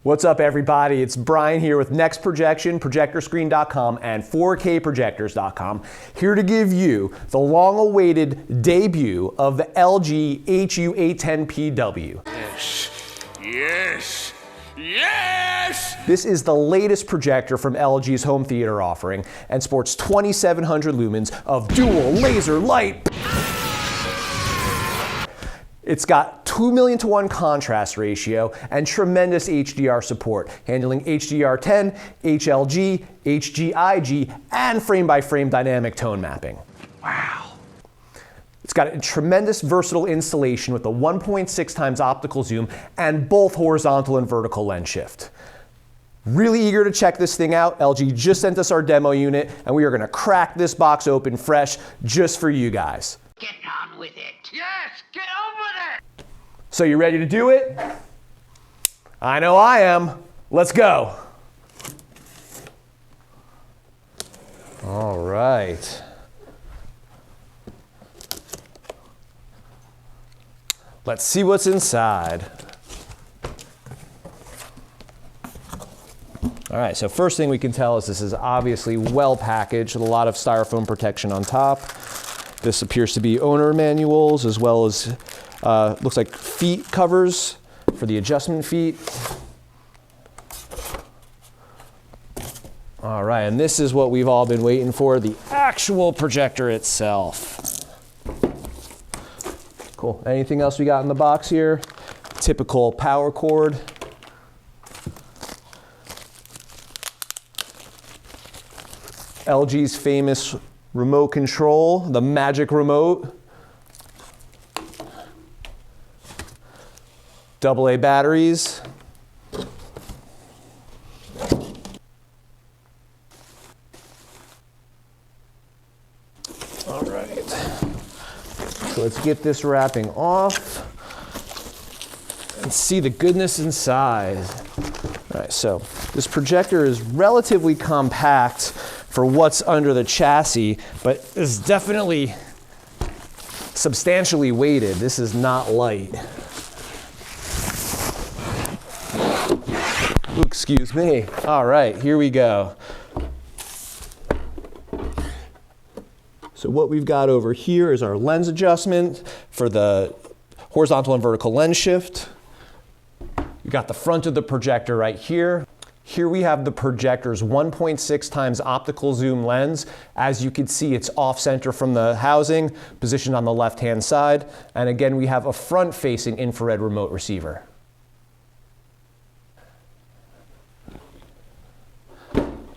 What's up, everybody? It's Brian here with Next Projection, ProjectorScreen.com, and 4KProjectors.com, here to give you the long-awaited debut of the LG HU810P. Yes! Yes! This is the latest projector from LG's home theater offering and sports 2,700 lumens of dual laser light. It's got 2,000,000:1 contrast ratio and tremendous HDR support, handling HDR10, HLG, HGIG, and frame-by-frame dynamic tone mapping. Wow. It's got a tremendous versatile installation with a 1.6 times optical zoom and both horizontal and vertical lens shift. Really eager to check this thing out. LG just sent us our demo unit, and we are gonna crack this box open fresh just for you guys. Get on with it. Yes! Get on with it! So you ready to do it? I know I am. Let's go. All right. Let's see what's inside. All right, so first thing we can tell is this is obviously well packaged with a lot of styrofoam protection on top. This appears to be owner manuals as well as looks like feet covers for the adjustment feet. All right, and this is what we've all been waiting for, the actual projector itself. Cool. Anything else we got in the box here? Typical power cord. LG's famous remote control, the magic remote. AA batteries. All right. So let's get this wrapping off and see the goodness inside. All right, so this projector is relatively compact for what's under the chassis, but is definitely substantially weighted. This is not light. Ooh, excuse me. All right, here we go. So what we've got over here is our lens adjustment for the horizontal and vertical lens shift. We've got the front of the projector right here. Here we have the projector's 1.6 times optical zoom lens. As you can see, it's off-center from the housing, positioned on the left-hand side. And again, we have a front-facing infrared remote receiver.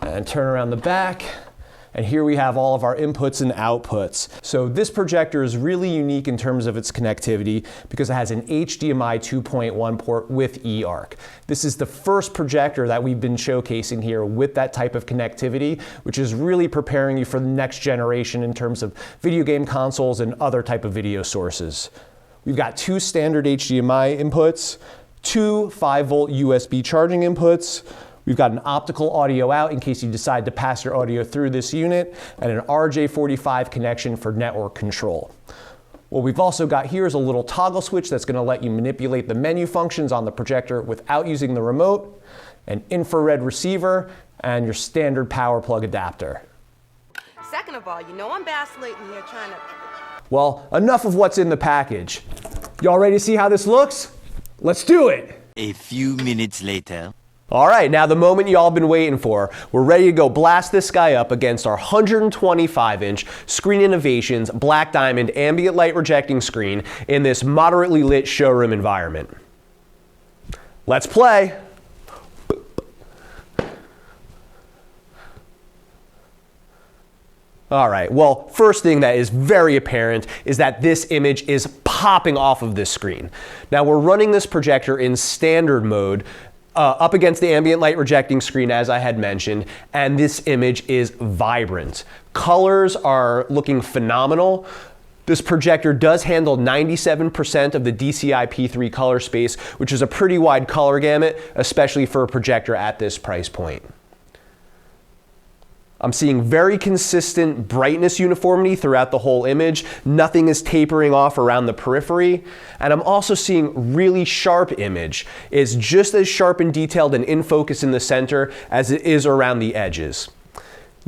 And turn around the back. And here we have all of our inputs and outputs. So this projector is really unique in terms of its connectivity because it has an HDMI 2.1 port with eARC. This is the first projector that we've been showcasing here with that type of connectivity, which is really preparing you for the next generation in terms of video game consoles and other type of video sources. We've got two standard HDMI inputs, two 5-volt USB charging inputs. We've got an optical audio out in case you decide to pass your audio through this unit, and an RJ45 connection for network control. What we've also got here is a little toggle switch that's going to let you manipulate the menu functions on the projector without using the remote, an infrared receiver, and your standard power plug adapter. Second of all, you know I'm vacillating here trying to... Well, enough of what's in the package. Y'all ready to see how this looks? Let's do it! A few minutes later. All right, now the moment y'all been waiting for. We're ready to go blast this guy up against our 125-inch Screen Innovations Black Diamond ambient light rejecting screen in this moderately lit showroom environment. Let's play. All right, well, first thing that is very apparent is that this image is popping off of this screen. Now we're running this projector in standard mode, up against the ambient light rejecting screen, as I had mentioned, and this image is vibrant. Colors are looking phenomenal. This projector does handle 97% of the DCI-P3 color space, which is a pretty wide color gamut, especially for a projector at this price point. I'm seeing very consistent brightness uniformity throughout the whole image. Nothing is tapering off around the periphery. And I'm also seeing really sharp image. It's just as sharp and detailed and in focus in the center as it is around the edges.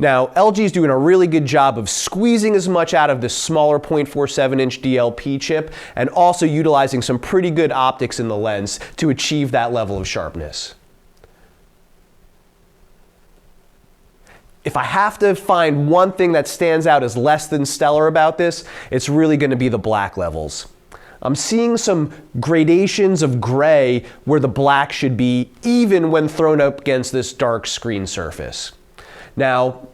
Now, LG is doing a really good job of squeezing as much out of this smaller 0.47-inch DLP chip and also utilizing some pretty good optics in the lens to achieve that level of sharpness. If I have to find one thing that stands out as less than stellar about this, it's really going to be the black levels. I'm seeing some gradations of gray where the black should be, even when thrown up against this dark screen surface. Now,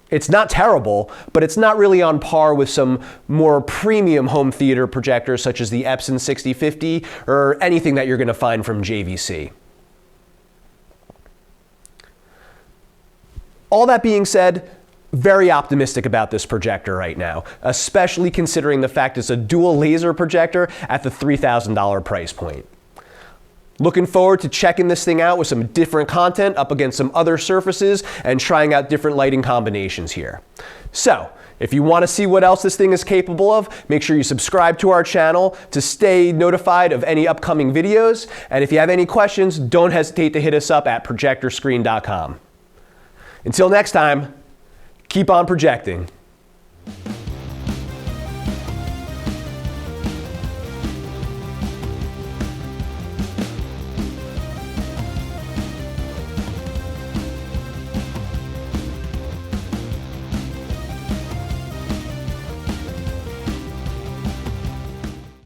it's not terrible, but it's not really on par with some more premium home theater projectors such as the Epson 6050 or anything that you're going to find from JVC. All that being said, very optimistic about this projector right now, especially considering the fact it's a dual laser projector at the $3,000 price point. Looking forward to checking this thing out with some different content up against some other surfaces and trying out different lighting combinations here. So, if you want to see what else this thing is capable of, make sure you subscribe to our channel to stay notified of any upcoming videos. And if you have any questions, don't hesitate to hit us up at ProjectorScreen.com. Until next time, keep on projecting.